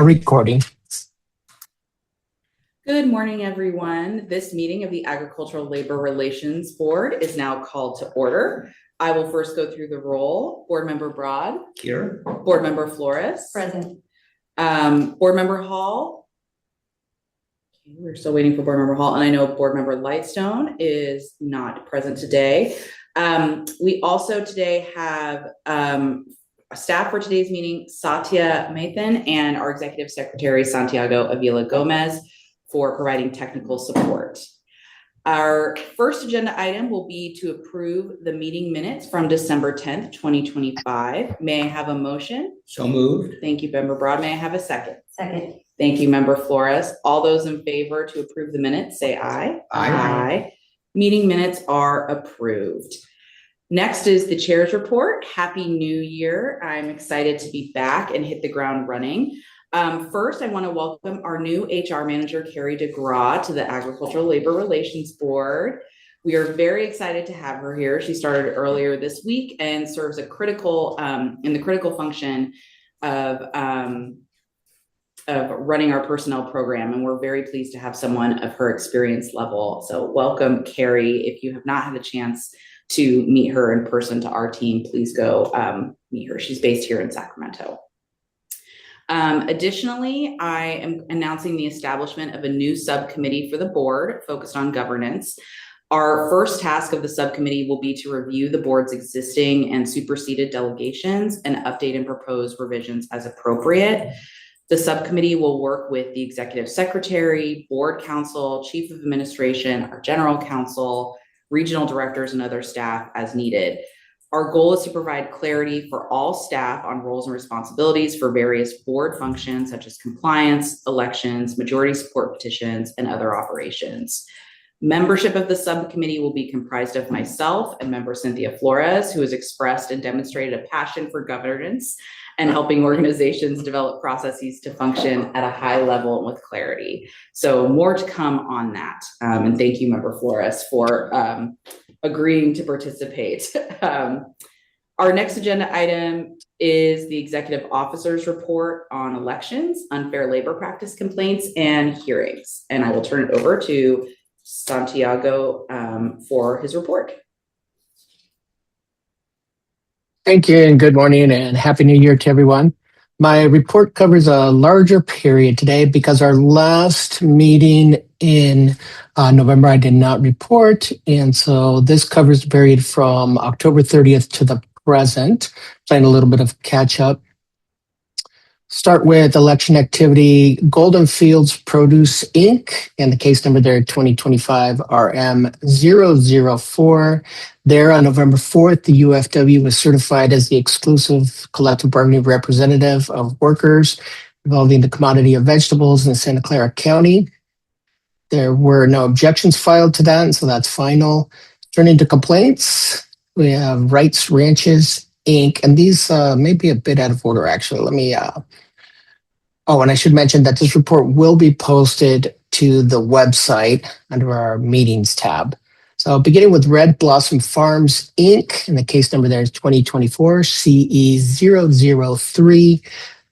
Recording. Good morning, everyone. This meeting of the Agricultural Labor Relations Board is now called to order. I will first go through the roll. Board Member Broad. Here. Board Member Flores. Present. Board Member Hall. We're still waiting for Board Member Hall, and I know Board Member Lightstone is not present today. We also today have staff for today's meeting, Satya Mathan, and our Executive Secretary, Santiago Avila Gomez, for providing technical support. Our first agenda item will be to approve the meeting minutes from December 10th, 2025. May I have a motion? So moved. Thank you, Member Broad. May I have a second? Second. Thank you, Member Flores. All those in favor to approve the minutes, say aye. Aye. Meeting minutes are approved. Next is the chair's report. Happy New Year. I'm excited to be back and hit the ground running. First, I want to welcome our new HR manager, Carrie DeGraw, to the Agricultural Labor Relations Board. We are very excited to have her here. She started earlier this week and serves a critical in the critical function of running our personnel program, and we're very pleased to have someone of her experience level. So welcome, Carrie. If you have not had a chance to meet her in person to our team, please go meet her. She's based here in Sacramento. Additionally, I am announcing the establishment of a new subcommittee for the board focused on governance. Our first task of the subcommittee will be to review the board's existing and superseded delegations and update and propose revisions as appropriate. The subcommittee will work with the executive secretary, board counsel, chief of administration, our general counsel, regional directors, and other staff as needed. Our goal is to provide clarity for all staff on roles and responsibilities for various board functions such as compliance, elections, majority support petitions, and other operations. Membership of the subcommittee will be comprised of myself and member Cynthia Flores, who has expressed and demonstrated a passion for governance and helping organizations develop processes to function at a high level and with clarity. So more to come on that. And thank you, Member Flores, for agreeing to participate. Our next agenda item is the executive officer's report on elections, unfair labor practice complaints, and hearings. And I will turn it over to Santiago for his report. Thank you, and good morning, and Happy New Year to everyone. My report covers a larger period today because our last meeting in November, I did not report. And so this covers the period from October 30th to the present, playing a little bit of catch up. Start with election activity. Golden Fields Produce Inc. and the case number there 2025 RM004. There on November 4th, the UFW was certified as the exclusive collective bargaining representative of workers involving the commodity of vegetables in Santa Clara County. There were no objections filed to that, and so that's final. Turning to complaints, we have Wrights Ranches Inc. And these may be a bit out of order, actually. Let me and I should mention that this report will be posted to the website under our meetings tab. So beginning with Red Blossom Farms Inc., and the case number there is 2024 CE003.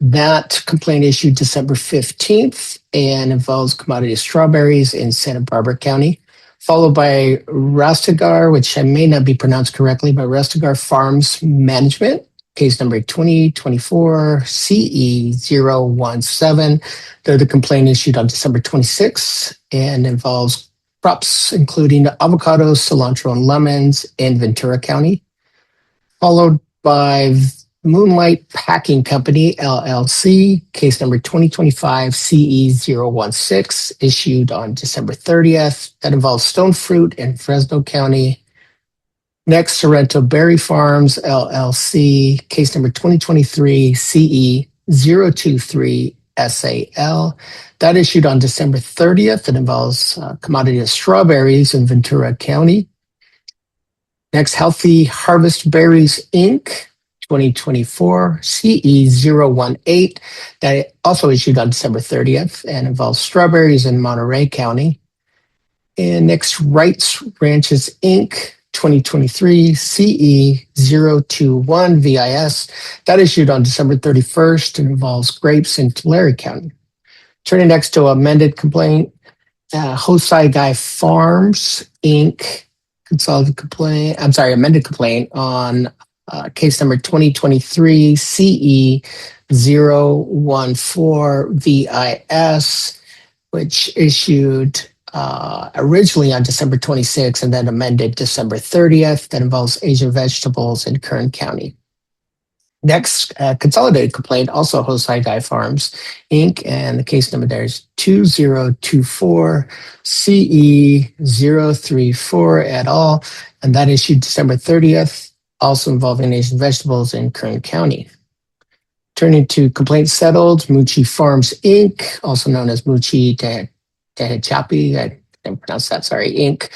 That complaint issued December 15th and involves commodity strawberries in Santa Barbara County, followed by Rastegar, which I may not be pronounced correctly, but Rastegar Farms Management. Case number 2024 CE017. They're the complaint issued on December 26th and involves crops including avocados, cilantro, and lemons in Ventura County. Followed by Moonlight Packing Company, LLC, case number 2025 CE016, issued on December 30th. That involves stone fruit in Fresno County. Next, Sorrento Berry Farms, LLC, case number 2023 CE023 SAL. That issued on December 30th. It involves commodity of strawberries in Ventura County. Next, Healthy Harvest Berries, Inc., 2024 CE018. That also issued on December 30th and involves strawberries in Monterey County. And next, Wrights Ranches, Inc., 2023 CE 021 VIS that issued on December 31st and involves grapes in Tulare County. Turning next to amended complaint, Hosai Guy Farms Inc. Amended complaint on case number 2023 CE 014 VIS, which issued originally on December 26th and then amended December 30th. That involves Asian Vegetables in Kern County. Next, consolidated complaint, also Hosai Guy Farms Inc. And the case number there is 2024 CE 034 et al. And that issued December 30th, also involving Asian Vegetables in Kern County. Turning to complaint settled, Muchi Farms Inc., also known as Muchi Tehachapi, I didn't pronounce that, sorry, Inc.,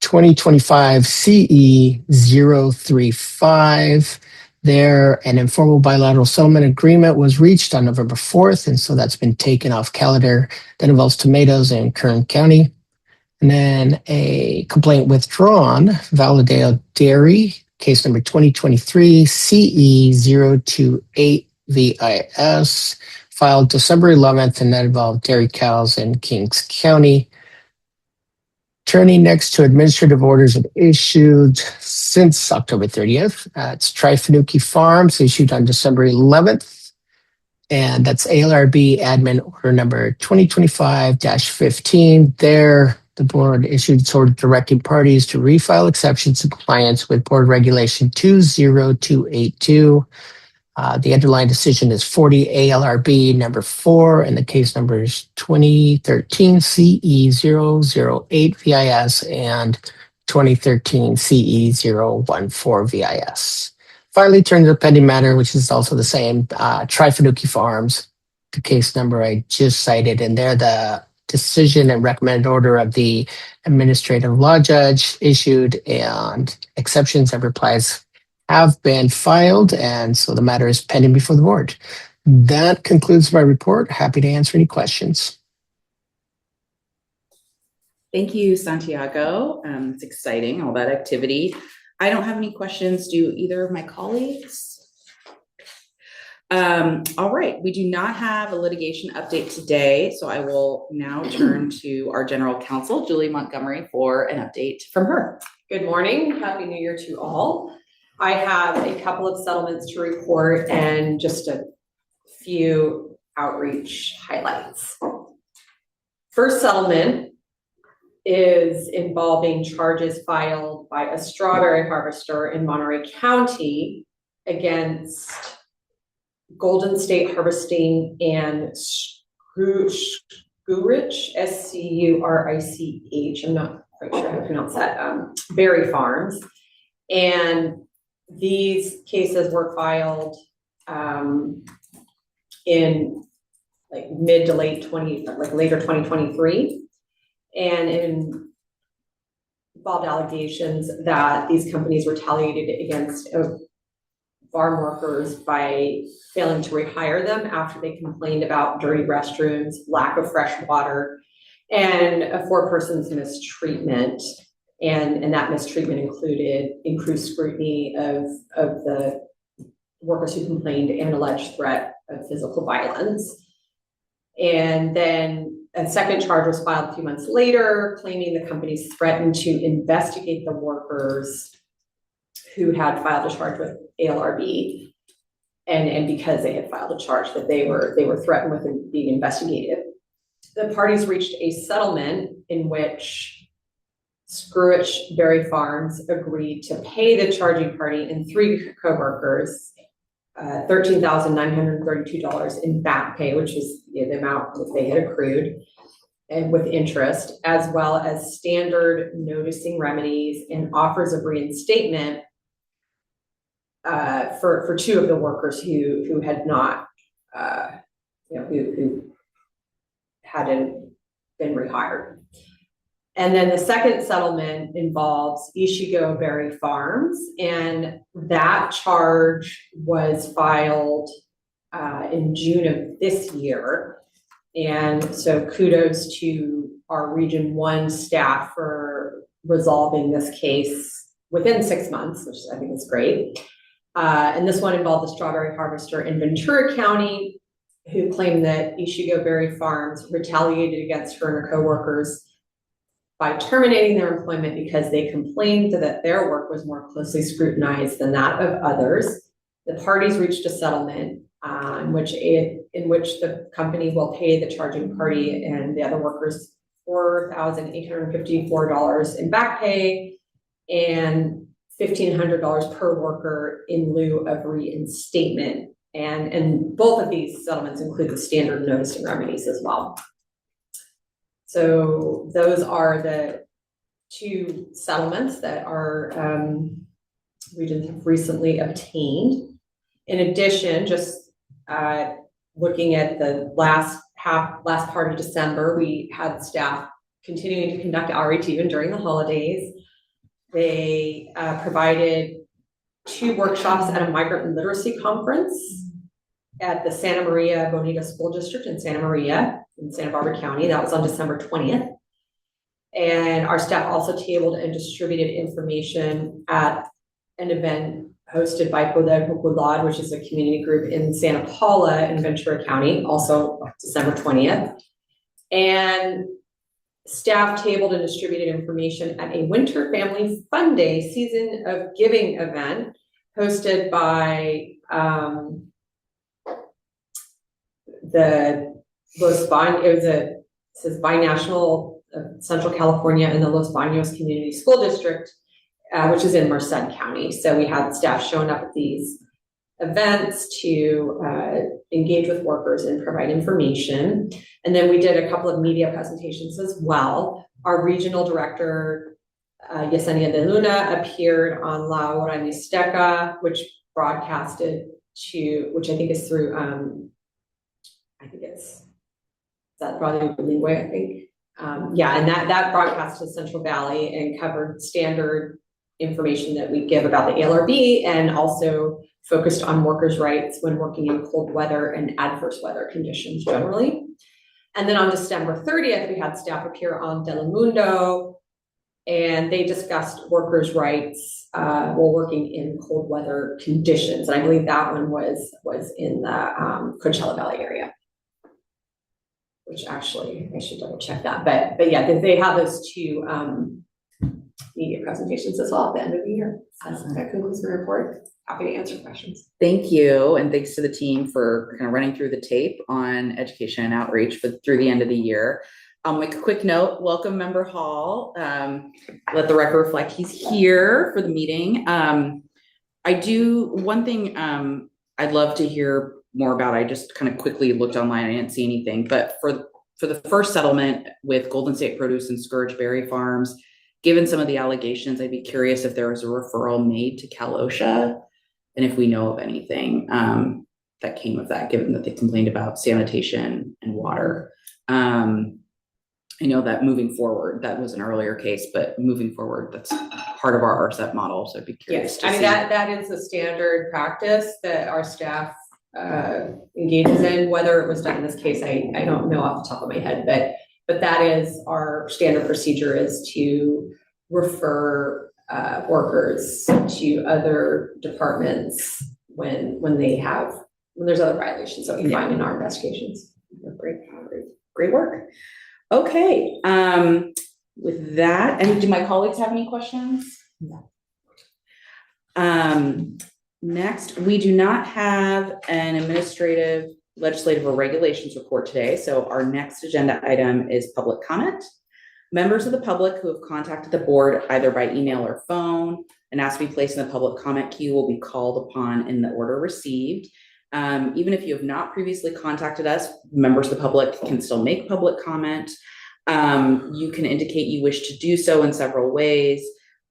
2025 CE 035. There, an informal bilateral settlement agreement was reached on November 4th, and so that's been taken off calendar. That involves tomatoes in Kern County. And then a complaint withdrawn, Valadale Dairy, case number 2023 CE 028 VIS, filed December 11th, and that involved dairy cows in Kings County. Turning next to administrative orders that issued since October 30th. It's Trifanuki Farms, issued on December 11th. And that's ALRB admin order number 2025-15. There, the board issued its order directing parties to refile exceptions in compliance with board regulation 20282. The underlying decision is 40 ALRB number 4, and the case number is 2013 CE 008 VIS and 2013 CE 014 VIS. Finally, turning to the pending matter, which is also the same, Trifanuki Farms, the case number I just cited, and there the decision and recommended order of the administrative law judge issued, and exceptions and replies have been filed, and so the matter is pending before the board. That concludes my report. Happy to answer any questions. Thank you, Santiago. It's exciting, all that activity. I don't have any questions. Do either of my colleagues? All right, we do not have a litigation update today, so I will now turn to our general counsel, Julie Montgomery, for an update from her. Good morning. Happy New Year to all. I have a couple of settlements to report and just a few outreach highlights. First settlement is involving charges filed by a strawberry harvester in Monterey County against Golden State Harvesting and Scurich, SCURICH, I'm not quite sure how to pronounce that, berry farms. And these cases were filed in like mid to late later 2023, and involved allegations that these companies retaliated against farm workers by failing to rehire them after they complained about dirty restrooms, lack of fresh water, and a 4-person's mistreatment. And that mistreatment included increased scrutiny of the workers who complained and alleged threat of physical violence. And then a second charge was filed a few months later, claiming the companies threatened to investigate the workers who had filed a charge with ALRB. And because they had filed a charge that they were threatened with being investigated. The parties reached a settlement in which Scurich Berry Farms agreed to pay the charging party and 3 co-workers $13,932 in back pay, which is the amount that they had accrued, and with interest, as well as standard noticing remedies and offers of reinstatement for 2 of the workers who had not, who hadn't been rehired. And then the second settlement involves Ishigo Berry Farms, and that charge was filed in June of this year. And so kudos to our Region 1 staff for resolving this case within 6 months, which I think is great. And this one involved the strawberry harvester in Ventura County, who claimed that Ishigo Berry Farms retaliated against her and her coworkers by terminating their employment because they complained that their work was more closely scrutinized than that of others. The parties reached a settlement in which the company will pay the charging party and the other workers $4,854 in back pay and $1,500 per worker in lieu of reinstatement. And both of these settlements include the standard notice and remedies as well. So those are the two settlements that our regions have recently obtained. In addition, just looking at the last part of December, we had staff continuing to conduct outreach even during the holidays. They provided 2 workshops at a migrant literacy conference at the Santa Maria Bonita School District in Santa Maria in Santa Barbara County. That was on December 20th. And our staff also tabled and distributed information at an event hosted by Poder Popular, which is a community group in Santa Paula in Ventura County, also December 20th. And staff tabled and distributed information at a Winter Family Fun Day Season of Giving event hosted by the Los Banos, it says Binational Central California and the Los Banos Community School District, which is in Merced County. So we had staff showing up at these events to engage with workers and provide information. And then we did a couple of media presentations as well. Our regional director, Yesenia de Luna, appeared on La Hora Mixteca, which broadcasted which I think is through, that's probably Bilingüe, I think. And that broadcast to Central Valley and covered standard information that we give about the ALRB and also focused on workers' rights when working in cold weather and adverse weather conditions generally. And then on December 30th, we had staff appear on Telemundo, and they discussed workers' rights while working in cold weather conditions. And I believe that one was in the Coachella Valley area, which actually I should double check that. But yeah, they have those 2 media presentations as well at the end of the year. So that concludes my report. Happy to answer questions. Thank you. And thanks to the team for kind of running through the tape on education and outreach through the end of the year. I'll make a quick note. Welcome, Member Hall. Let the record reflect he's here for the meeting. One thing I'd love to hear more about. I just kind of quickly looked online. I didn't see anything, but for the first settlement with Golden State Produce and Scourge Berry Farms, given some of the allegations, I'd be curious if there was a referral made to Cal OSHA and if we know of anything that came of that, given that they complained about sanitation and water. I know that moving forward, that was an earlier case, but moving forward, that's part of our RCEP model. So I'd be curious. Yes, I mean, that is a standard practice that our staff engages in. Whether it was done in this case, I don't know off the top of my head, but that is our standard procedure, is to refer workers to other departments when there's other violations that we find in our investigations. Great work. Okay. With that, and do my colleagues have any questions? No. Next, we do not have an administrative, legislative, or regulations report today. So our next agenda item is public comment. Members of the public who have contacted the board either by email or phone and asked to be placed in the public comment queue will be called upon in the order received. Even if you have not previously contacted us, members of the public can still make public comment. You can indicate you wish to do so in several ways.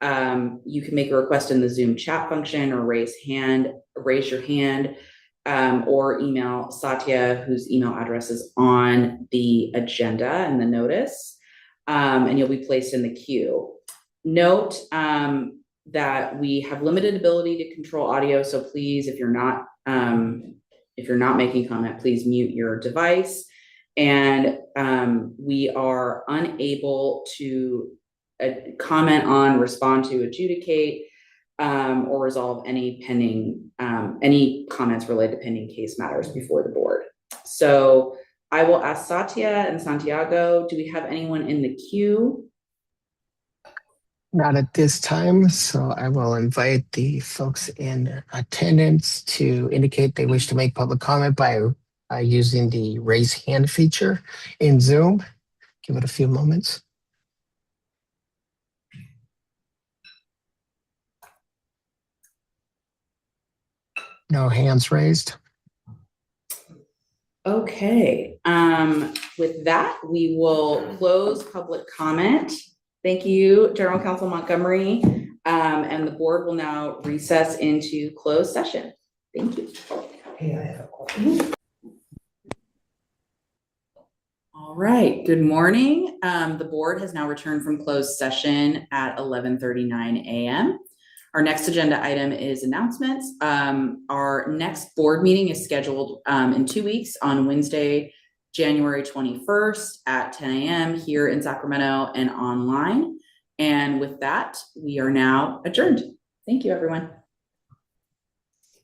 You can make a request in the Zoom chat function or raise your hand, or email Satya, whose email address is on the agenda and the notice, and you'll be placed in the queue. Note that we have limited ability to control audio, so please, if you're not making comment, please mute your device. And we are unable to comment on, respond to, adjudicate or resolve any pending, any comments related to pending case matters before the board. So I will ask Satya and Santiago, do we have anyone in the queue? Not at this time, so I will invite the folks in attendance to indicate they wish to make public comment by using the raise hand feature in Zoom. Give it a few moments. No hands raised. Okay, with that, we will close public comment. Thank you, General Counsel Montgomery. And the board will now recess into closed session. Thank you. Hey, I have a question. All right, good morning. The board has now returned from closed session at 11:39 a.m. Our next agenda item is announcements. Our next board meeting is scheduled in 2 weeks on Wednesday, January 21st at 10 a.m. here in Sacramento and online. And with that, we are now adjourned. Thank you, everyone.